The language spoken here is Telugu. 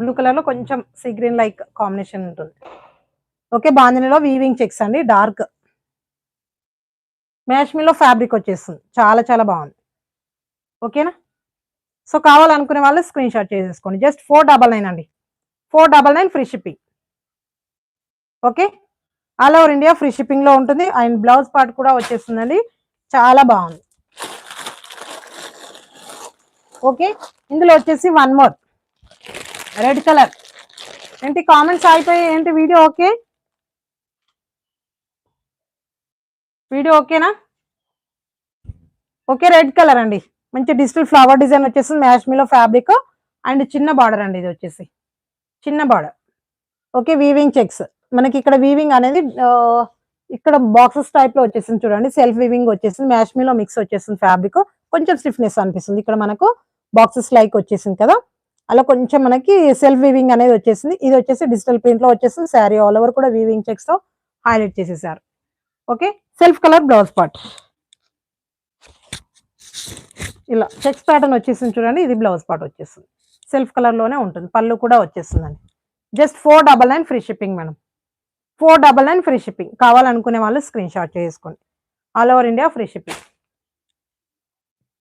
బ్లూ కలర్ లో కొంచెం సీ గ్రీన్ లైక్ కాంబినేషన్ ఉంటుంది. ఓకే, బాందినిలో వీవింగ్ చెక్స్ అండి, డార్క్ మ్యాష్మిలో ఫ్యాబ్రిక్ వచ్చేస్తుంది. చాలా చాలా బాగుంది. ఓకేనా? సో కావాలనుకునే వాళ్ళు స్క్రీన్ షాట్ చేసేసుకోండి. జస్ట్ 499 అండి. 499 free shipping. Okay, all over India free shipping లో ఉంటుంది. అండ్ బ్లౌజ్ పార్ట్ కూడా వచ్చేస్తుందండి, చాలా బాగుంది. ఓకే, ఇందులో వచ్చేసి వన్ మోర్ రెడ్ కలర్. ఏంటి కామెంట్స్ అయిపోయి ఏంటి? Video okay? వీడియో ఓకేనా? ఓకే, రెడ్ కలర్ అండి, మంచి డిజిటల్ ఫ్లవర్ డిజైన్ వచ్చేసింది. మ్యాష్మిలో ఫ్యాబ్రిక్ అండ్ చిన్న బార్డర్ అండి, ఇది వచ్చేసి చిన్న బార్డర్. ఓకే, వీవింగ్ చెక్స్ మనకి ఇక్కడ వీవింగ్ అనేది ఇక్కడ బాక్సెస్ టైప్ లో వచ్చేసింది చూడండి. సెల్ఫ్ వీవింగ్ వచ్చేసింది, మ్యాష్మిలో మిక్స్ వచ్చేసింది. ఫ్యాబ్రిక్ కొంచెం స్టిఫ్నెస్ అనిపిస్తుంది. ఇక్కడ మనకు బాక్సెస్ లైక్ వచ్చేసింది కదా, అలా కొంచెం మనకి సెల్ఫ్ వీవింగ్ అనేది వచ్చేసింది. ఇది వచ్చేసి డిజిటల్ ప్రింట్ లో వచ్చేసింది. శారీ ఆల్ ఓవర్ కూడా వీవింగ్ చెక్స్ తో హైలైట్ చేసేసారు. Okay, self colour blouse part ఇలా చెక్స్ ప్యాటర్న్ వచ్చేసింది చూడండి. ఇది బ్లౌజ్ పార్ట్ వచ్చేస్తుంది, సెల్ఫ్ కలర్ లోనే ఉంటుంది. పళ్ళు కూడా వచ్చేస్తుందండి. Just 499 free shipping madam. 499 free shipping. కావాలనుకునే వాళ్ళు స్క్రీన్ షాట్ చేసుకోండి. All over India free shipping.